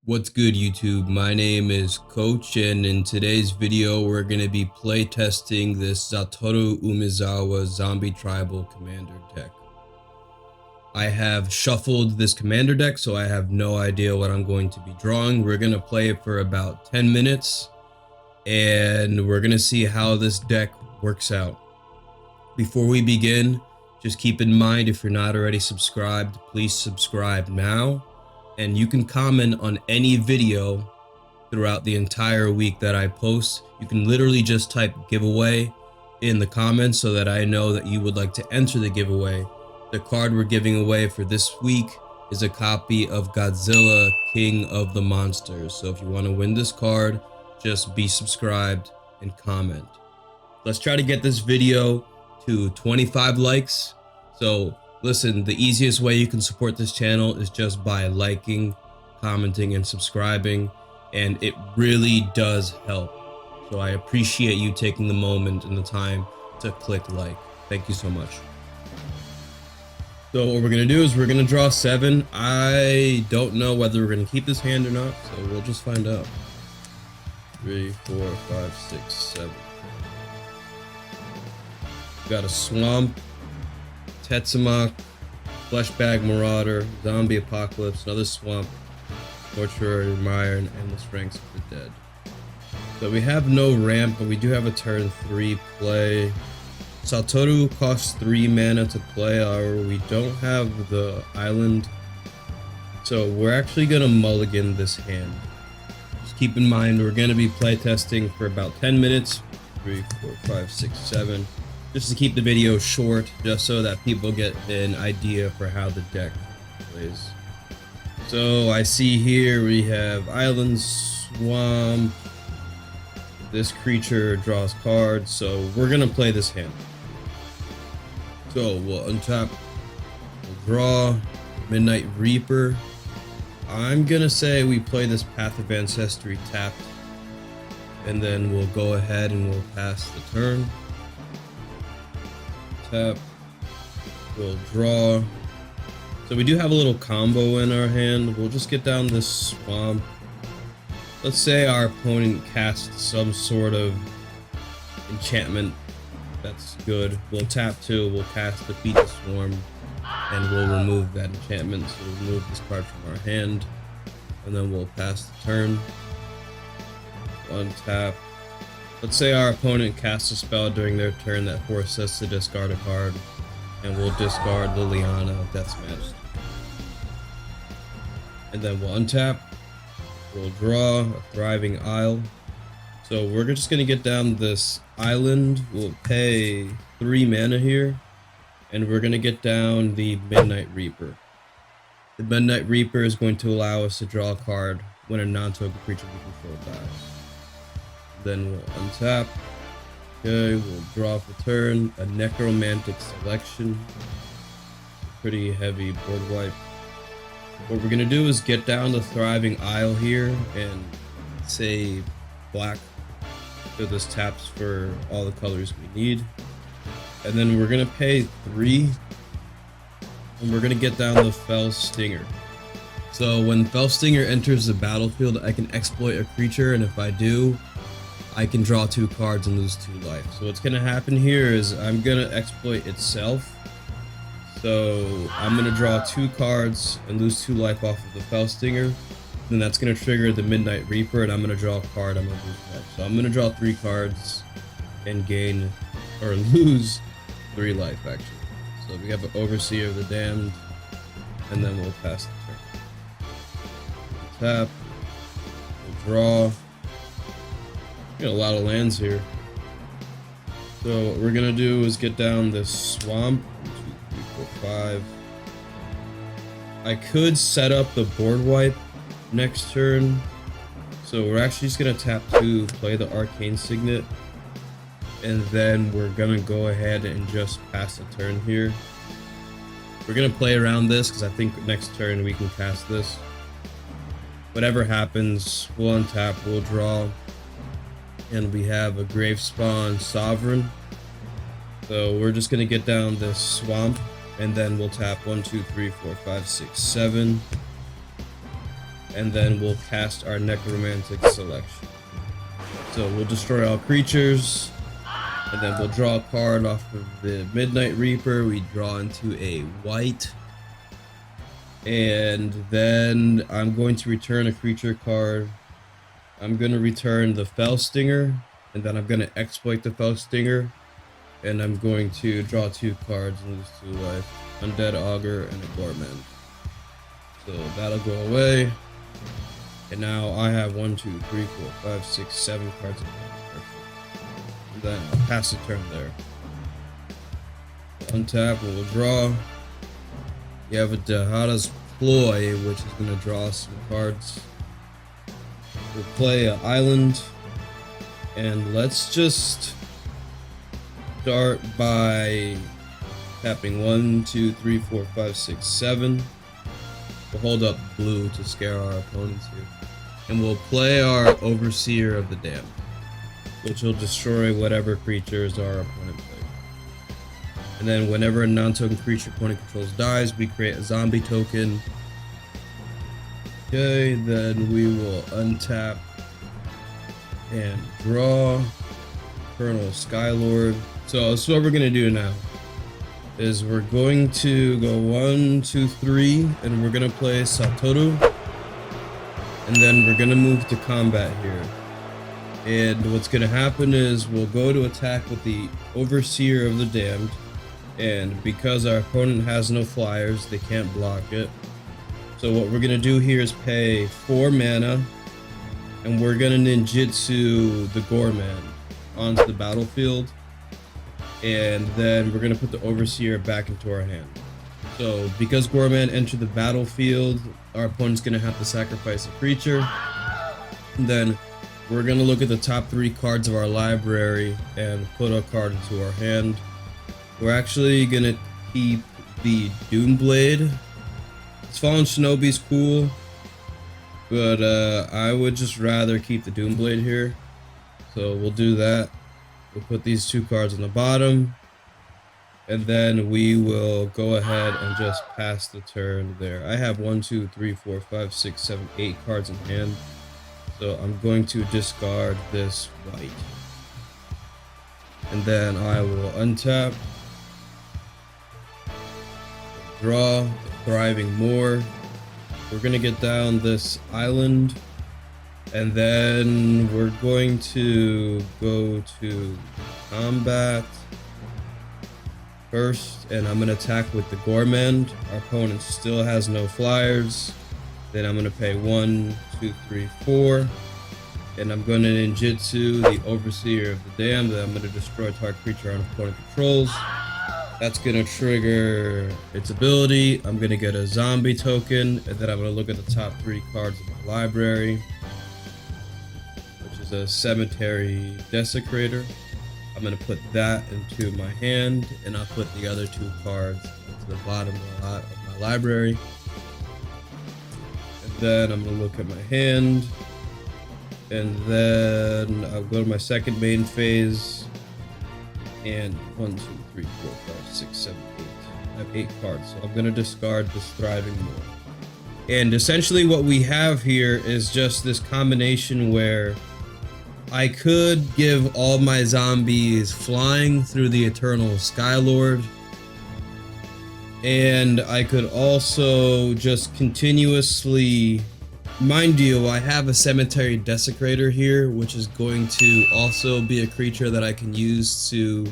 What's good, YouTube? My name is Coach, and in today's video we're going to be play testing this Satoru Umezawa Zombie Tribal Commander deck. I have shuffled this commander deck, so I have no idea what I'm going to be drawing. We're going to play it for about 10 minutes, and we're going to see how this deck works out. Before we begin, just keep in mind, if you're not already subscribed, please subscribe now. And you can comment on any video throughout the entire week that I post. You can literally just type giveaway in the comments so that I know that you would like to enter the giveaway. The card we're giving away for this week is a copy of Godzilla, King of the Monsters. So if you want to win this card, just be subscribed and comment. Let's try to get this video to 25 likes. So listen, the easiest way you can support this channel is just by liking, commenting, and subscribing, and it really does help. So I appreciate you taking the moment and the time to click like. Thank you so much. So what we're gonna do is we're gonna draw 7. I don't know whether we're gonna keep this hand or not, so we'll just find out. 3, 4, 5, 6, 7. We got a swamp, Tetsumak, Fleshbag Marauder, Zombie Apocalypse, another Swamp, Mortuary Mire, and Endless Ranks of the Dead. So we have no ramp, but we do have a turn 3 play. Satoru costs 3 mana to play, or we don't have the island. So we're actually gonna mulligan this hand. Just keep in mind, we're gonna be play testing for about 10 minutes. 3, 4, 5, 6, 7. Just to keep the video short, just so that people get an idea for how the deck plays. So I see here we have Island, Swamp. This creature draws cards, so we're gonna play this hand. So we'll untap, we'll draw, Midnight Reaper. I'm gonna say we play this Path of Ancestry tapped, and then we'll go ahead and we'll pass the turn. Tap, we'll draw. So we do have a little combo in our hand. We'll just get down this swamp. Let's say our opponent casts some sort of enchantment. That's good. We'll tap 2, we'll cast Defeat the Swarm, and we'll remove that enchantment. So we'll remove this card from our hand, and then we'll pass the turn. Untap. Let's say our opponent casts a spell during their turn that forces us to discard a card, and we'll discard Liliana Death's Majesty. And then we'll untap, we'll draw a Thriving Isle. So we're just going to get down this island, we'll pay 3 mana here, and we're going to get down the Midnight Reaper. The Midnight Reaper is going to allow us to draw a card when a non-token creature we control dies. Then we'll untap. Okay, we'll draw for turn. A Necromantic Selection. Pretty heavy board wipe. What we're gonna do is get down the Thriving Isle here and say black. So this taps for all the colors we need. And then we're gonna pay 3. And we're gonna get down the Fell Stinger. So when Fell Stinger enters the battlefield, I can exploit a creature, and if I do, I can draw 2 cards and lose 2 life. So what's gonna happen here is I'm gonna exploit itself. So I'm gonna draw 2 cards and lose 2 life off of the Fell Stinger. Then that's gonna trigger the Midnight Reaper, and I'm gonna draw a card, I'm gonna lose life. So I'm gonna draw 3 cards and gain, or lose 3 life actually. So we have an Overseer of the Damned, and then we'll pass the turn. Tap, we'll draw. Got a lot of lands here. So what we're gonna do is get down this swamp. 1, 2, 3, 4, 5. I could set up the board wipe next turn. So we're actually just gonna tap 2, play the Arcane Signet, and then we're gonna go ahead and just pass the turn here. We're gonna play around this because I think next turn we can cast this. Whatever happens, we'll untap, we'll draw. And we have a Gravespawn Sovereign. So we're just gonna get down this swamp, and then we'll tap 1, 2, 3, 4, 5, 6, 7. and then we'll cast our Necromantic Selection. So we'll destroy all creatures, and then we'll draw a card off of the Midnight Reaper. We draw into a white, and then I'm going to return a creature card. I'm going to return the Fell Stinger, and then I'm going to exploit the Fell Stinger, and I'm going to draw 2 cards and lose 2 life. Undead Augur and a Gorman. So that'll go away. And now I have 1, 2, 3, 4, 5, 6, 7 cards in hand. Perfect. And then I'll pass the turn there. Untap, we'll draw. You have a Dahada's Ploy, which is going to draw some cards. We'll play an island. And let's just start by tapping 1, 2, 3, 4, 5, 6, 7. We'll hold up blue to scare our opponents here. And we'll play our Overseer of the Damned, which will destroy whatever creatures our opponent plays. And then whenever a non-token creature opponent controls dies, we create a zombie token. Okay, then we will untap and draw Eternal Skylord. So this is what we're gonna do now. Is we're going to go 1, 2, 3, and we're gonna play Satoru, and then we're gonna move to combat here. And what's gonna happen is we'll go to attack with the Overseer of the Damned, and because our opponent has no flyers, they can't block it. So what we're gonna do here is pay 4 mana, and we're gonna ninjutsu the Gorman onto the battlefield. And then we're gonna put the Overseer back into our hand. So because Gorman entered the battlefield, our opponent's gonna have to sacrifice a creature. And then we're gonna look at the top 3 cards of our library and put a card into our hand. We're actually gonna keep the Doomblade. This Fallen Shinobi's cool, but I would just rather keep the Doomblade here. So we'll do that. We'll put these 2 cards on the bottom, and then we will go ahead and just pass the turn there. I have 1, 2, 3, 4, 5, 6, 7, 8 cards in hand, so I'm going to discard this white. And then I will untap, draw the Thriving Moor. We're going to get down this island. And then we're going to go to combat first, and I'm going to attack with the Gorman. Our opponent still has no flyers. Then I'm going to pay 1, 2, 3, 4. And I'm going to ninjutsu the Overseer of the Damned. Then I'm going to destroy target creature our opponent controls. That's going to trigger its ability. I'm going to get a zombie token, and then I'm going to look at the top 3 cards of my library. A Cemetery Desecrator. I'm going to put that into my hand, and I'll put the other 2 cards to the bottom of my library. And then I'm going to look at my hand, and then I'll go to my second main phase, and 1, 2, 3, 4, 5, 6, 7, 8. I have 8 cards, so I'm going to discard this Thriving Moor. And essentially what we have here is just this combination where I could give all my zombies flying through the Eternal Skylord, and I could also just continuously, mind you, I have a Cemetery Desecrator here, which is going to also be a creature that I can use to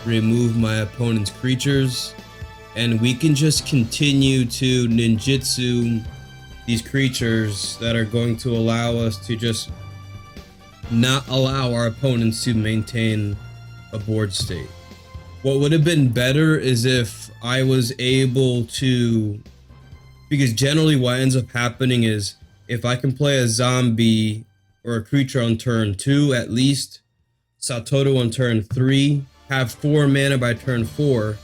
remove my opponent's creatures, and we can just continue to ninjutsu these creatures that are going to allow us to just not allow our opponents to maintain a board state. What would have been better is if I was able to, because generally what ends up happening is if I can play a zombie or a creature on turn 2 at least, Satoru on turn 3, have 4 mana by turn 4,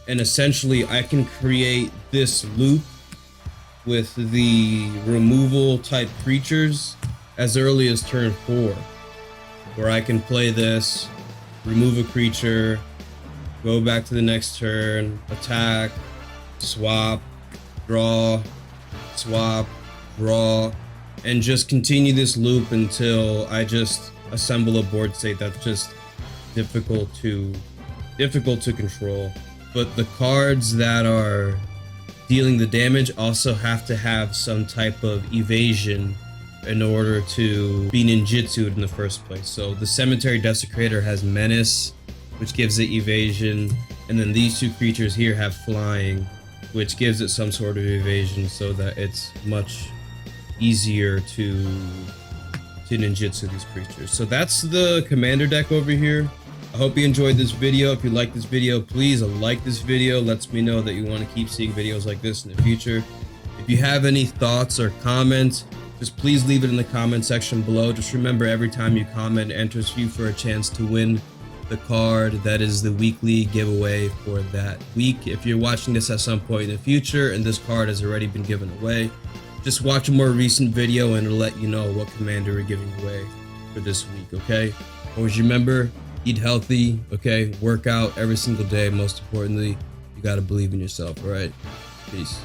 and essentially I can create this loop with the removal type creatures as early as turn 4, where I can play this, remove a creature, go back to the next turn, attack, swap, draw, swap, draw, and just continue this loop until I just assemble a board state that's just difficult to control. But the cards that are dealing the damage also have to have some type of evasion in order to be ninjutsu'd in the first place. So the Cemetery Desecrator has Menace, which gives it evasion, and then these two creatures here have Flying, which gives it some sort of evasion, so that it's much easier to ninjutsu these creatures. So that's the commander deck over here. I hope you enjoyed this video. If you like this video, please like this video. Lets me know that you want to keep seeing videos like this in the future. If you have any thoughts or comments, just please leave it in the comment section below. Just remember, every time you comment enters you for a chance to win the card that is the weekly giveaway for that week. If you're watching this at some point in the future and this card has already been given away, just watch a more recent video and it'll let you know what commander we're giving away for this week, okay? Always remember, eat healthy, okay? Work out every single day. Most importantly, you gotta believe in yourself, all right? Peace.